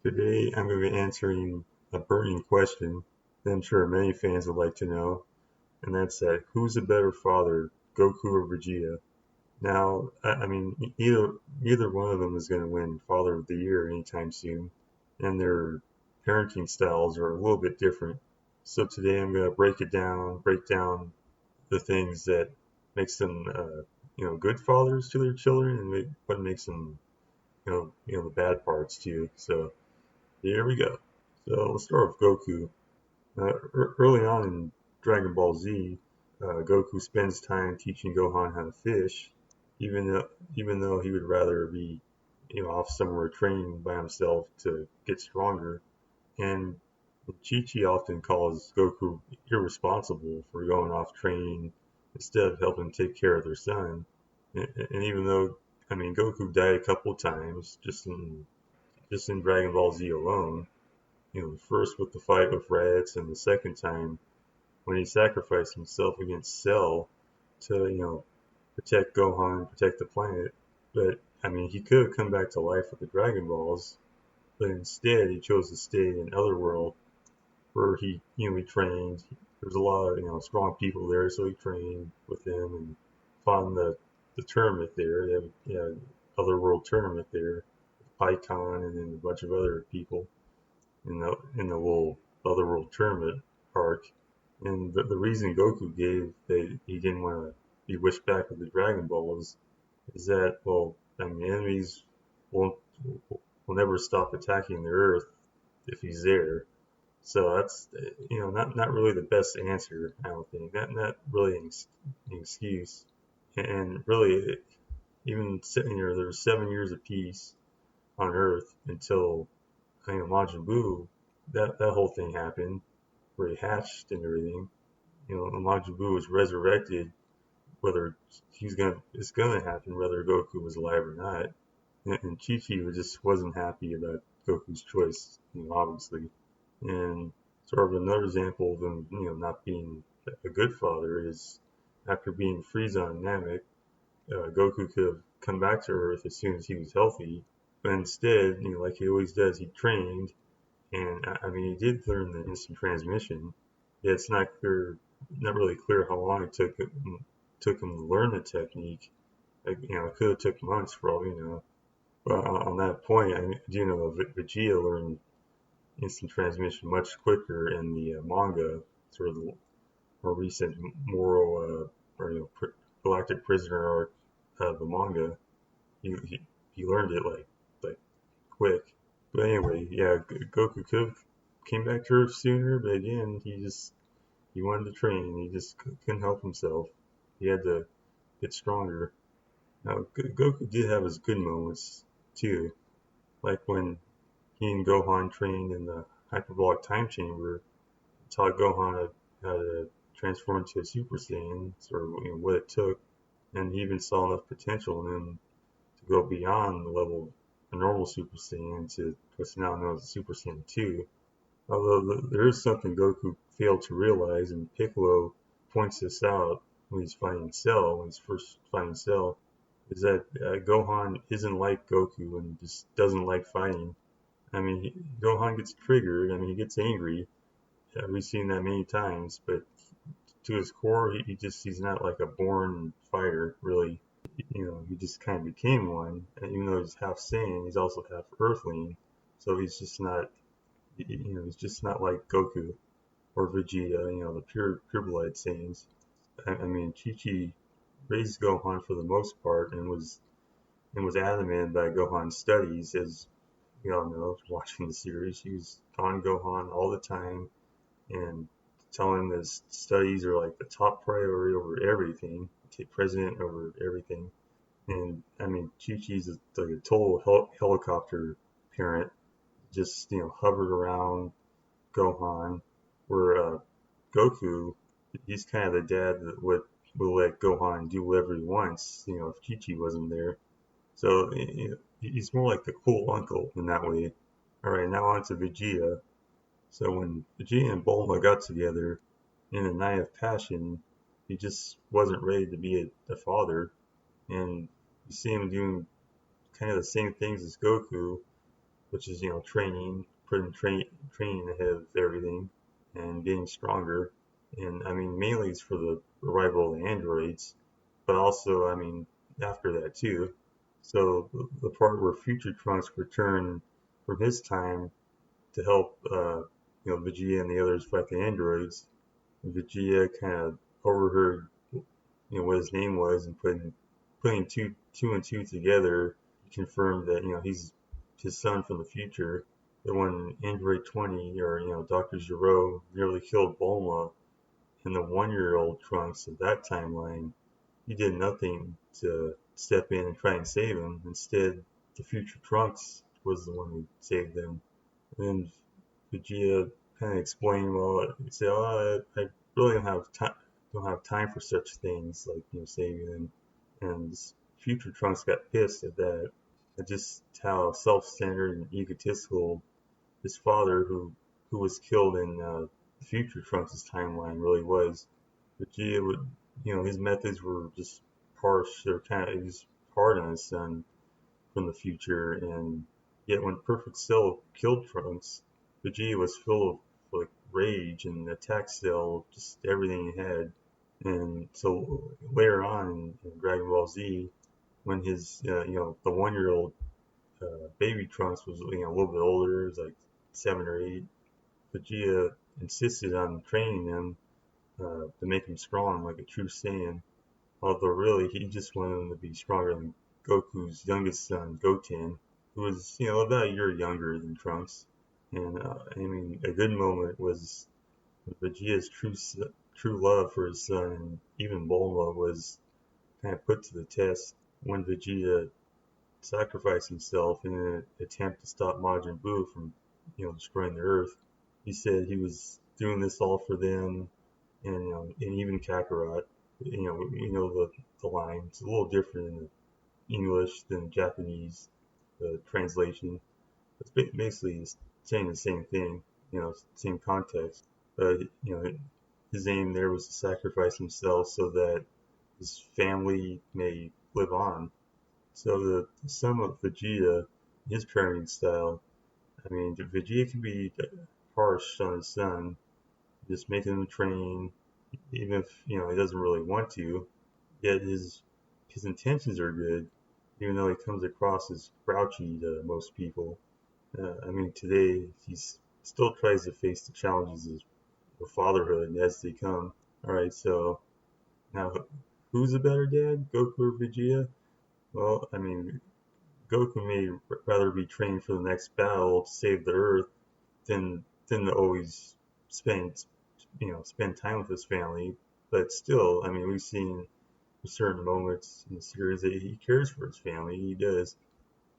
Today I'm going to be answering a burning question that I'm sure many fans would like to know, and that's that who's a better father, Goku or Vegeta? Now, either one of them is going to win Father of the Year anytime soon, and their parenting styles are a little bit different. So today I'm going to break down the things that makes them, good fathers to their children, and what makes them, the bad parts too. So here we go. So let's start with Goku. Early on in Dragon Ball Z, Goku spends time teaching Gohan how to fish, even though he would rather be, off somewhere training by himself to get stronger. And Chi-Chi often calls Goku irresponsible for going off training instead of helping take care of their son. And even though, Goku died a couple times just in Dragon Ball Z alone, first with the fight with Raditz, and the second time when he sacrificed himself against Cell to, protect Gohan, protect the planet. But he could have come back to life with the Dragon Balls, but instead he chose to stay in Otherworld, where he trained. There was a lot of, strong people there, so he trained with them and fought in the tournament there. They had Otherworld tournament there, Pycon, and then a bunch of other people in the little Otherworld tournament arc. And the reason Goku gave that he didn't want to be wished back with the Dragon Balls is that, well, enemies won't will never stop attacking the Earth if he's there. So that's, not really the best answer. I don't think not really an excuse. And really, even sitting here, there were 7 years of peace on Earth until, Majin Buu. That whole thing happened where he hatched and everything. Majin Buu was resurrected, whether it's gonna happen whether Goku was alive or not. And Chi-Chi just wasn't happy about Goku's choice, obviously. And sort of another example of him, not being a good father is after being Frieza on Namek, Goku could have come back to Earth as soon as he was healthy, but instead, like he always does, he trained, and he did learn the instant transmission. Yeah, it's not really clear how long it took him to learn the technique. Like, it could have took months for all we know. But on that point, I do know that Vegeta learned instant transmission much quicker in the manga, sort of the more recent Moro or Galactic Prisoner arc of the manga. He learned it like quick. But anyway, yeah, Goku could have came back to Earth sooner, but again, he wanted to train. He just couldn't help himself. He had to get stronger. Now, Goku did have his good moments too, like when he and Gohan trained in the hyperbolic time chamber, taught Gohan how to transform into a Super Saiyan, sort of what it took, and he even saw enough potential in him to go beyond the level of a normal Super Saiyan to what's now known as Super Saiyan 2. Although there is something Goku failed to realize, and Piccolo points this out when he's first fighting Cell, is that Gohan isn't like Goku and just doesn't like fighting. Gohan gets triggered. He gets angry. We've seen that many times, but to his core, he's not like a born fighter, really. He just kind of became one. And even though he's half Saiyan, he's also half Earthling. So he's just not like Goku or Vegeta, the pure blood Saiyans. Chi-Chi raised Gohan for the most part and was adamant about Gohan's studies, as we all know, watching the series. He was on Gohan all the time and telling him that his studies are like the top priority over everything, take precedent over everything. And Chi-Chi's like a total helicopter parent, just hovered around Gohan, where Goku, he's kind of the dad that will let Gohan do whatever he wants, if Chi-Chi wasn't there. So he's more like the cool uncle in that way. All right, now on to Vegeta. So when Vegeta and Bulma got together in a night of passion, he just wasn't ready to be a father. And you see him doing kind of the same things as Goku, which is training ahead of everything and getting stronger. And I mean, mainly it's for the arrival of the androids, but also I mean after that too. So the part where Future Trunks returned from his time to help Vegeta and the others fight the androids, Vegeta kind of overheard what his name was and putting two and two together, he confirmed that he's his son from the future. That when Android 20 or Dr. Zero nearly killed Bulma and the 1 year old Trunks of that timeline, he did nothing to step in and try and save him. Instead, the future Trunks was the one who saved them. And then Vegeta kind of explained, well, he said, "Oh, I really don't have time for such things like saving them." And future Trunks got pissed at that, at just how self-centered and egotistical his father, who was killed in the future Trunks' timeline, really was. Vegeta would, his methods were just harsh. They're kind of he was hard on his son from the future, and yet when Perfect Cell killed Trunks, Vegeta was full of like rage and attacked Cell, just everything he had. And so later on in Dragon Ball Z, when his the 1 year old baby Trunks was a little bit older, it was like 7 or 8, Vegeta insisted on training him to make him strong like a true Saiyan. Although really he just wanted him to be stronger than Goku's youngest son, Goten, who was about a year younger than Trunks. And I mean, a good moment was Vegeta's true love for his son, and even Bulma was kind of put to the test when Vegeta sacrificed himself in an attempt to stop Majin Buu from, destroying the Earth. He said he was doing this all for them, and and even Kakarot. The line. It's a little different in the English than Japanese translation. It's basically saying the same thing, same context. But his aim there was to sacrifice himself so that his family may live on. So the sum of Vegeta, his parenting style, I mean, Vegeta can be harsh on his son, just making him train, even if he doesn't really want to. Yet his intentions are good, even though he comes across as grouchy to most people. I mean, today he still tries to face the challenges of fatherhood as they come. All right, so now who's a better dad, Goku or Vegeta? Well, I mean, Goku may rather be trained for the next battle to save the Earth than to always spend time with his family. But still, I mean, we've seen certain moments in the series that he cares for his family. He does,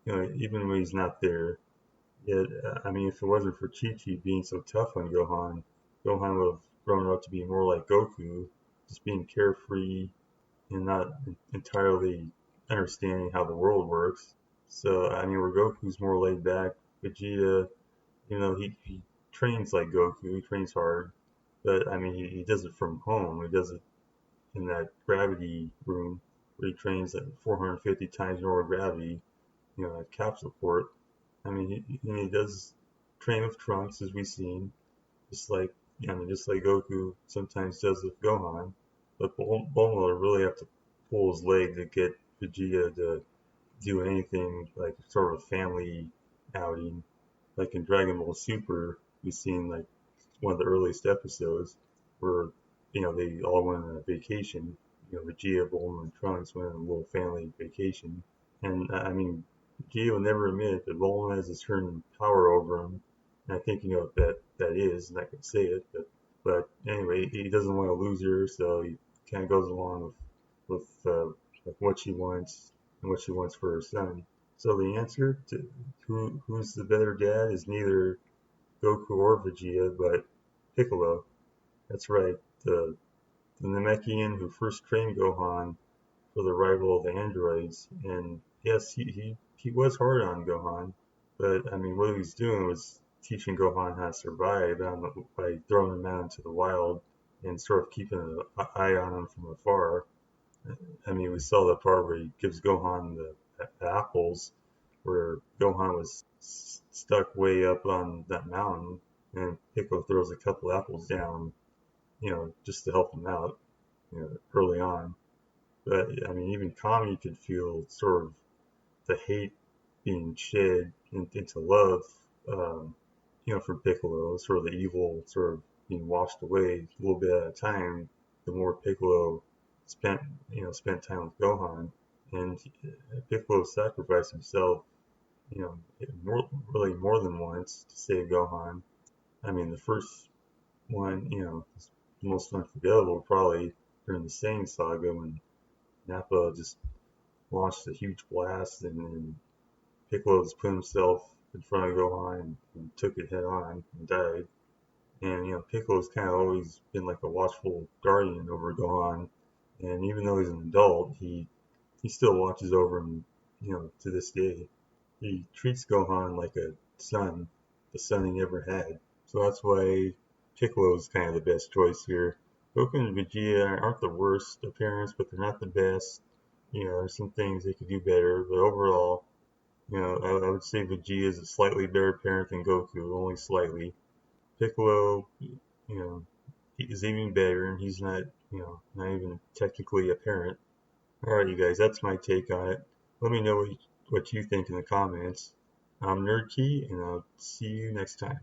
even when he's not there. Yet, I mean, if it wasn't for Chi Chi being so tough on Gohan, Gohan would have grown up to be more like Goku, just being carefree and not entirely understanding how the world works. So, I mean, where Goku's more laid back, Vegeta, he trains like Goku, he trains hard, but I mean, he does it from home. He does it in that gravity room where he trains at 450 times more gravity, at capsule port. I mean, he does train with Trunks, as we've seen, just like Goku sometimes does with Gohan. But Bulma will really have to pull his leg to get Vegeta to do anything like sort of a family outing. Like in Dragon Ball Super, we've seen like one of the earliest episodes where they all went on a vacation. Vegeta, Bulma, and Trunks went on a little family vacation. And I mean, Vegeta will never admit that Bulma has a certain power over him. And I think that is, and I can say it. But anyway, he doesn't want to lose her, so he kind of goes along with what she wants and what she wants for her son. So the answer to who's the better dad is neither Goku or Vegeta, but Piccolo. That's right, the Namekian who first trained Gohan for the arrival of the androids. And yes, he was hard on Gohan, but I mean, what he was doing was teaching Gohan how to survive by throwing him out into the wild and sort of keeping an eye on him from afar. I mean, we saw the part where he gives Gohan the apples, where Gohan was stuck way up on that mountain, and Piccolo throws a couple apples down, just to help him out, early on. But I mean, even Kami could feel sort of the hate being shed into love, um, for Piccolo, sort of the evil sort of being washed away a little bit at a time. The more Piccolo spent, spent time with Gohan, and Piccolo sacrificed himself, really more than once to save Gohan. I mean, the first one, is the most unforgettable probably during the Saiyan saga when Nappa just launched a huge blast and Piccolo just put himself in front of Gohan and took it head on and died. And Piccolo's kind of always been like a watchful guardian over Gohan, and even though he's an adult, he still watches over him, to this day. He treats Gohan like a son, the son he never had. So that's why Piccolo is kind of the best choice here. Goku and Vegeta aren't the worst appearance, but they're not the best. There's some things they could do better, but overall, I would say Vegeta is a slightly better parent than Goku, only slightly. Piccolo, is even better, and he's not, not even technically a parent. Alright, you guys, that's my take on it. Let me know what you think in the comments. I'm NerdKi, and I'll see you next time.